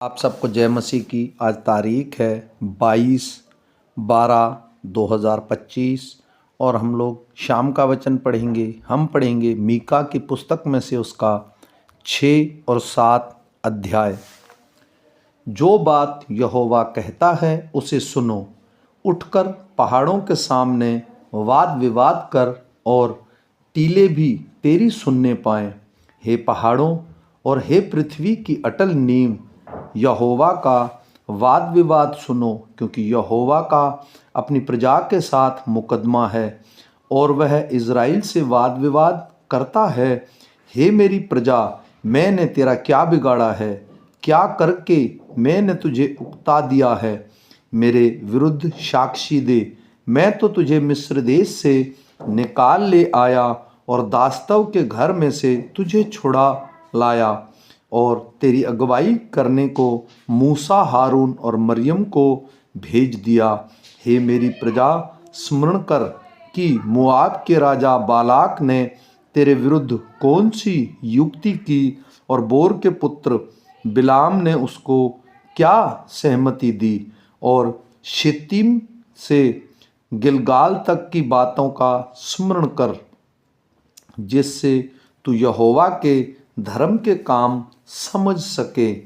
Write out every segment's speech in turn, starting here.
आप सबको जय मसीह की। आज तारीख है 22/12/2025 और हम लोग शाम का वचन पढ़ेंगे। हम पढ़ेंगे मीका की पुस्तक में से उसका 6 और 7 अध्याय। जो बात यहोवा कहता है उसे सुनो, उठकर पहाड़ों के सामने वाद विवाद कर और टीले भी तेरी सुनने पाएं। हे पहाड़ों और हे पृथ्वी की अटल नींव, यहोवा का वाद विवाद सुनो, क्योंकि यहोवा का अपनी प्रजा के साथ मुकदमा है और वह इज़राइल से वाद विवाद करता है। हे मेरी प्रजा, मैंने तेरा क्या बिगाड़ा है? क्या करके मैंने तुझे उकता दिया है? मेरे विरुद्ध साक्षी दे। मैं तो तुझे मिस्र देश से निकाल ले आया और दास्तव के घर में से तुझे छुड़ा लाया और तेरी अगुवाई करने को मूसा, हारून और मरियम को भेज दिया। हे मेरी प्रजा, स्मरण कर कि मोआब के राजा बालाक ने तेरे विरुद्ध कौन सी युक्ति की और बोर के पुत्र बिलाम ने उसको क्या सहमति दी, और शित्तीम से गिलगाल तक की बातों का स्मरण कर, जिससे तू यहोवा के धर्म के काम समझ सके।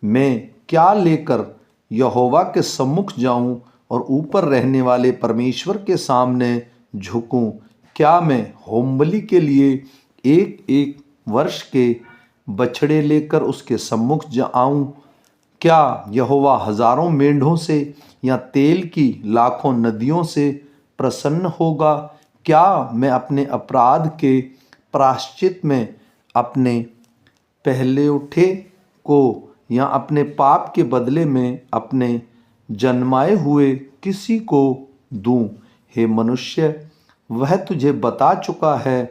मैं क्या लेकर यहोवा के सम्मुख जाऊं और ऊपर रहने वाले परमेश्वर के सामने झुकूं? क्या मैं होमबलि के लिए एक एक वर्ष के बछड़े लेकर उसके सम्मुख जाऊं? क्या यहोवा हजारों मेंढों से या तेल की लाखों नदियों से प्रसन्न होगा? क्या मैं अपने अपराध के प्रायश्चित में अपने पहले उठे को या अपने पाप के बदले में अपने जन्माए हुए किसी को दूं? हे मनुष्य, वह तुझे बता चुका है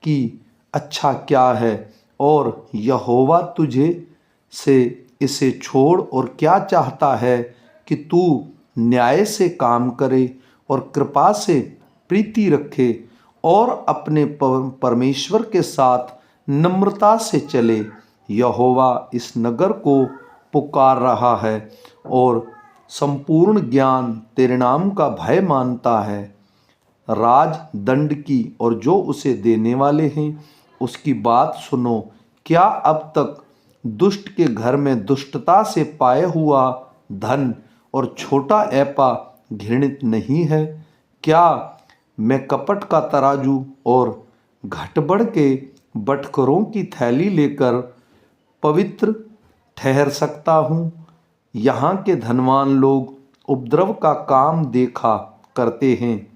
कि अच्छा क्या है, और यहोवा तुझे से इसे छोड़ और क्या चाहता है कि तू न्याय से काम करे और कृपा से प्रीति रखे और अपने परमेश्वर के साथ नम्रता से चले। यहोवा इस नगर को पुकार रहा है और संपूर्ण ज्ञान तेरे नाम का भय मानता है। राज दंड की और जो उसे देने वाले हैं उसकी बात सुनो। क्या अब तक दुष्ट के घर में दुष्टता से पाए हुआ धन और छोटा ऐपा घृणित नहीं है? क्या मैं कपट का तराजू और घटबड़ के बटखरों की थैली लेकर पवित्र ठहर सकता हूँ? यहाँ के धनवान लोग उपद्रव का काम देखा करते हैं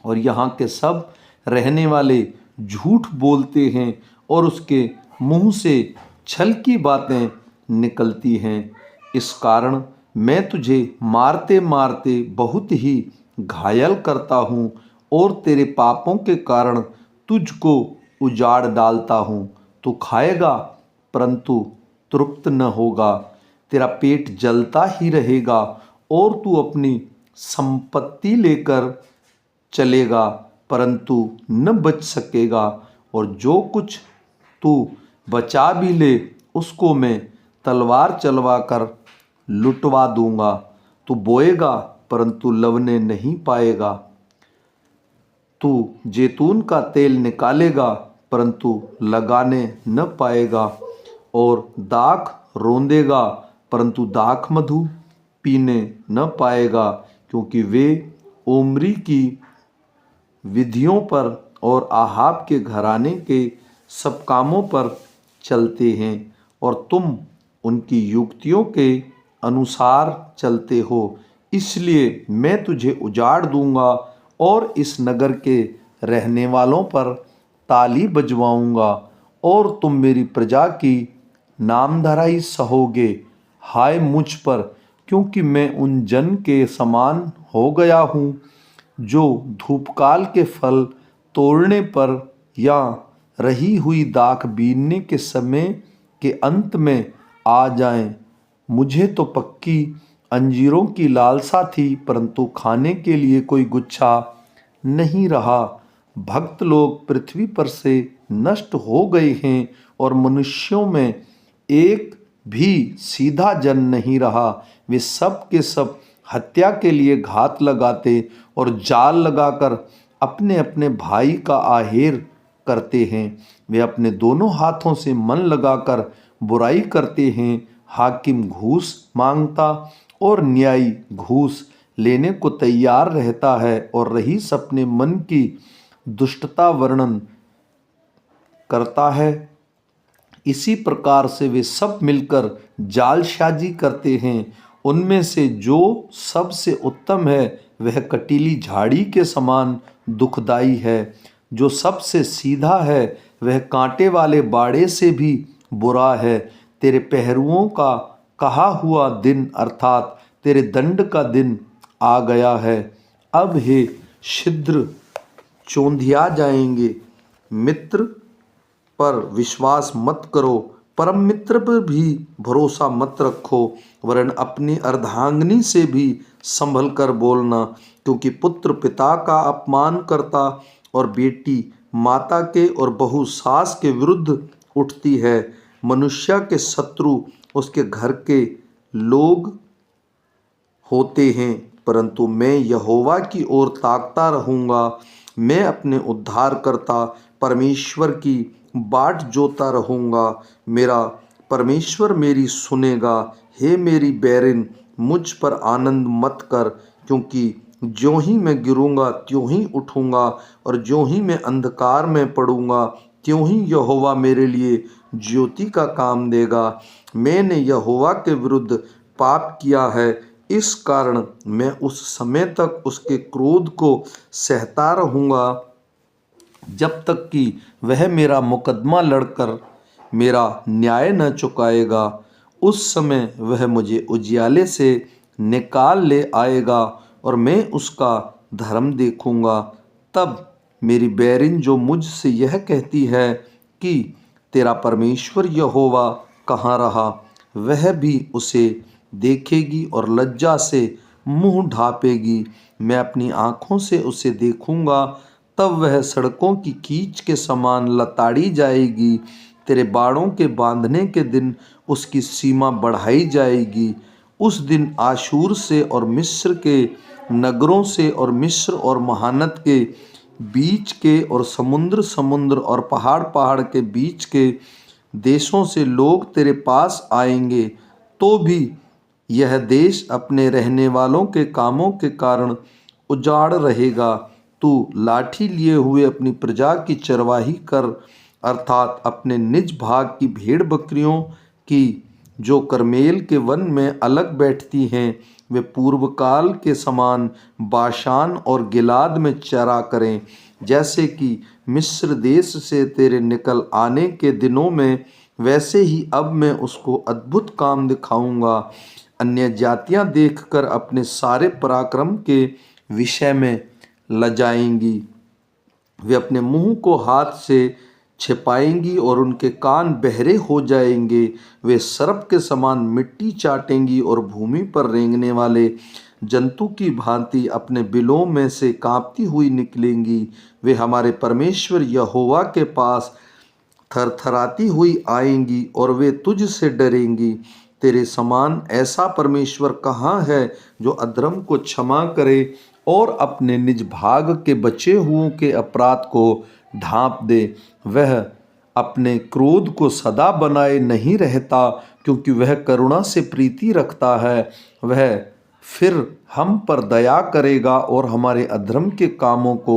और यहाँ के सब रहने वाले झूठ बोलते हैं और उसके मुंह से छल की बातें निकलती हैं। इस कारण मैं तुझे मारते मारते बहुत ही घायल करता हूँ और तेरे पापों के कारण तुझको उजाड़ डालता हूँ। तू खाएगा परंतु तृप्त न होगा, तेरा पेट जलता ही रहेगा और तू अपनी संपत्ति लेकर चलेगा परंतु न बच सकेगा, और जो कुछ तू बचा भी ले उसको मैं तलवार चलवा कर लुटवा दूंगा। तू बोएगा परंतु लवने नहीं पाएगा, तू जैतून का तेल निकालेगा परंतु लगाने न पाएगा, और दाख रोंदेगा परंतु दाख मधु पीने न पाएगा, क्योंकि वे ओमरी की विधियों पर और आहाब के घराने के सब कामों पर चलते हैं और तुम उनकी युक्तियों के अनुसार चलते हो। इसलिए मैं तुझे उजाड़ दूंगा और इस नगर के रहने वालों पर ताली बजवाऊंगा और तुम मेरी प्रजा की नामधराई सहोगे। हाय मुझ पर, क्योंकि मैं उन जन के समान हो गया हूँ जो धूपकाल के फल तोड़ने पर या रही हुई दाख बीनने के समय के अंत में आ जाएं। मुझे तो पक्की अंजीरों की लालसा थी परंतु खाने के लिए कोई गुच्छा नहीं रहा। भक्त लोग पृथ्वी पर से नष्ट हो गए हैं और मनुष्यों में एक भी सीधा जन नहीं रहा। वे सब के सब हत्या के लिए घात लगाते और जाल लगाकर अपने अपने भाई का आहेर करते हैं। वे अपने दोनों हाथों से मन लगाकर बुराई करते हैं। हाकिम घूस मांगता और न्यायी घूस लेने को तैयार रहता है और रईस अपने मन की दुष्टता वर्णन करता है। इसी प्रकार से वे सब मिलकर जालसाजी करते हैं। उनमें से जो सबसे उत्तम है वह कटीली झाड़ी के समान दुखदाई है। जो सबसे सीधा है वह कांटे वाले बाड़े से भी बुरा है। तेरे पहरुओं का कहा हुआ दिन अर्थात तेरे दंड का दिन आ गया है। अब हे छिद्र चौंधिया जाएंगे। मित्र पर विश्वास मत करो, परम मित्र पर भी भरोसा मत रखो, वरन अपनी अर्धांगिनी से भी संभल कर बोलना, क्योंकि पुत्र पिता का अपमान करता और बेटी माता के और बहू सास के विरुद्ध उठती है। मनुष्य के शत्रु उसके घर के लोग होते हैं, परंतु मैं यहोवा की ओर ताकता रहूँगा। मैं अपने उद्धारकर्ता परमेश्वर की बाट जोता रहूँगा। मेरा परमेश्वर मेरी सुनेगा। हे मेरी बैरिन, मुझ पर आनंद मत कर, क्योंकि ज्यों ही मैं गिरूँगा त्यों ही उठूँगा, और ज्यों ही मैं अंधकार में पड़ूँगा त्यों ही यहोवा मेरे लिए ज्योति का काम देगा। मैंने यहोवा के विरुद्ध पाप किया है, इस कारण मैं उस समय तक उसके क्रोध को सहता रहूँगा जब तक कि वह मेरा मुकदमा लड़कर मेरा न्याय न चुकाएगा। उस समय वह मुझे उजियाले से निकाल ले आएगा और मैं उसका धर्म देखूँगा। तब मेरी बैरिन जो मुझसे यह कहती है कि तेरा परमेश्वर यहोवा कहाँ रहा, वह भी उसे देखेगी और लज्जा से मुंह ढांपेगी। मैं अपनी आँखों से उसे देखूँगा, तब वह सड़कों की कीच के समान लताड़ी जाएगी। तेरे बाड़ों के बांधने के दिन उसकी सीमा बढ़ाई जाएगी। उस दिन आशूर से और मिस्र के नगरों से और मिस्र और महानद के बीच के और समुद्र और पहाड़ के बीच के देशों से लोग तेरे पास आएंगे। तो भी यह देश अपने रहने वालों के कामों के कारण उजाड़ रहेगा। तू लाठी लिए हुए अपनी प्रजा की चरवाही कर, अर्थात अपने निज भाग की भेड़ बकरियों की, जो करमेल के वन में अलग बैठती हैं। वे पूर्व काल के समान बाशान और गिलाद में चरा करें, जैसे कि मिस्र देश से तेरे निकल आने के दिनों में, वैसे ही अब मैं उसको अद्भुत काम दिखाऊंगा। अन्य जातियां देखकर अपने सारे पराक्रम के विषय में लजाएंगी। वे अपने मुंह को हाथ से छिपाएंगी और उनके कान बहरे हो जाएंगे। वे सर्प के समान मिट्टी चाटेंगी और भूमि पर रेंगने वाले जंतु की भांति अपने बिलों में से कांपती हुई निकलेंगी। वे हमारे परमेश्वर यहोवा के पास थरथराती हुई आएंगी और वे तुझ से डरेंगी। तेरे समान ऐसा परमेश्वर कहाँ है जो अधर्म को क्षमा करे और अपने निज भाग के बचे हुओं के अपराध को ढांप दे। वह अपने क्रोध को सदा बनाए नहीं रहता, क्योंकि वह करुणा से प्रीति रखता है। वह फिर हम पर दया करेगा और हमारे अधर्म के कामों को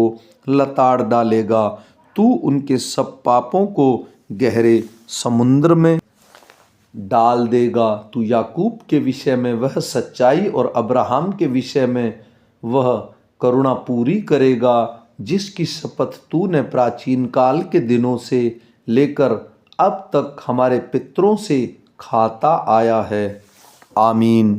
लताड़ डालेगा। तू उनके सब पापों को गहरे समुद्र में डाल देगा। तू याकूब के विषय में वह सच्चाई और अब्राहम के विषय में वह करुणा पूरी करेगा, जिसकी शपथ तूने प्राचीन काल के दिनों से लेकर अब तक हमारे पितरों से खाता आया है। आमीन।